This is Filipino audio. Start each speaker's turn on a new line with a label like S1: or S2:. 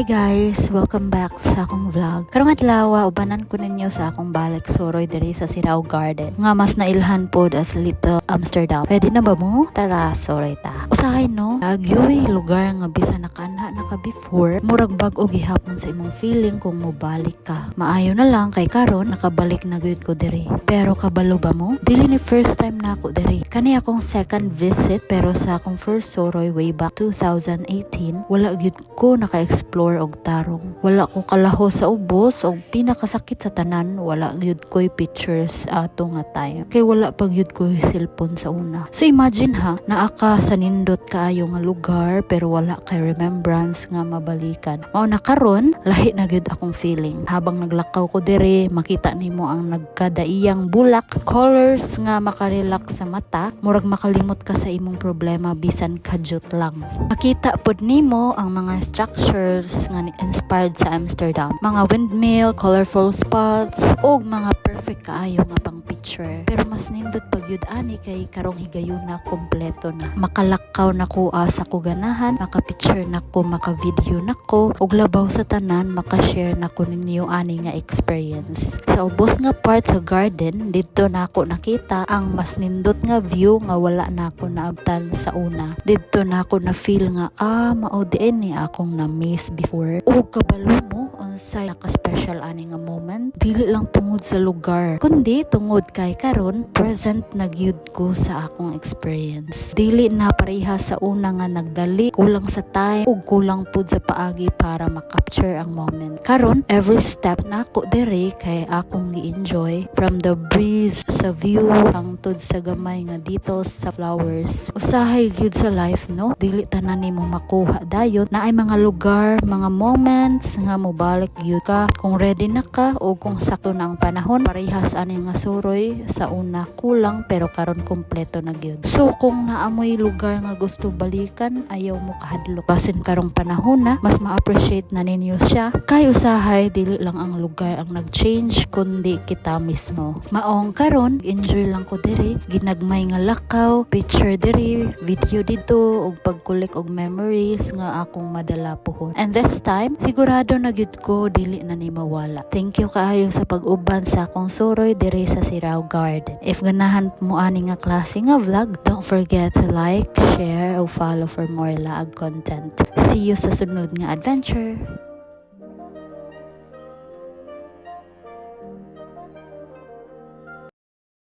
S1: guys! Welcome back sa akong vlog. Karong adlaw, ubanan ko ninyo sa akong balik suroy diri sa Sirao Garden. Nga mas nailhan po as Little Amsterdam. Pwede na ba mo? Tara, suroy ta. Usahay no, agyoy lugar nga bisa nakanha naka before. Murag bag o gihapon sa imong feeling kung mobalik ka. Maayo na lang kay karon nakabalik na gyud ko diri. Pero kabalo ba mo? Dili ni first time na ako diri. Kani akong second visit pero sa akong first suroy way back 2018, wala gyud ko naka-explore og tarong. Wala ko kalaho sa ubos og pinakasakit sa tanan, wala gyud ko'y pictures ato nga time. Kay wala pag gyud ko'y cellphone sa una. So imagine ha, naa ka sa nindot kaayo nga lugar pero wala kay remembrance nga mabalikan. Mao na karon, lahi na gyud akong feeling. Habang naglakaw ko dire, makita nimo ang nagkadaiyang bulak, colors nga makarelax sa mata, murag makalimot ka sa imong problema bisan kadyot lang. Makita pod nimo ang mga structures nga inspired sa Amsterdam. Mga windmill, colorful spots, o mga perfect kaayo nga pang picture. Pero mas nindot pag yun ani kay karong higayon na kompleto na. Makalakaw na ko sa kuganahan, makapicture na ko, makavideo na ko, ug labaw sa tanan, makashare na ko ninyo ani nga experience. Sa ubos nga part sa garden, dito na ako nakita ang mas nindot nga view nga wala na ako naabtan sa una. Dito na ako na feel nga mao diin ni akong na miss before. O kabalo mo unsay naka-special ani nga moment, dili lang tungod sa lugar kundi tungod kay karon present na gyud ko sa akong experience. Dili na pareha sa una nga nagdali, kulang sa time ug kulang pud sa paagi para ma-capture ang moment. Karon every step na ako diri kay akong gi-enjoy, from the breeze sa view hangtod sa gamay nga details sa flowers. Usahay gyud sa life no, dili tanan nimo makuha dayon na ay mga lugar, mga moments nga mobalik gyud ka kung ready na ka o kung sakto na ang panahon. Parehas ani nga suroy sa una kulang pero karon kompleto na gyud. So kung naamoy lugar nga gusto balikan, ayaw mo kahadlok. Basin karong panahon na mas ma-appreciate na ninyo siya. Kay usahay dili lang ang lugar ang nag-change kundi kita mismo. Maong karon enjoy lang ko diri, ginagmay nga lakaw, picture diri, video dito ug pagkulik og memories nga akong madala pohon. And this time sigurado na gyud ko dili na ni mawala. Thank you kaayo sa pag-uban sa akong suroy diri sa Sirao Garden. If ganahan mo ani nga klase nga vlog, don't forget to like, share, o follow for more laag content. See you sa sunod nga adventure.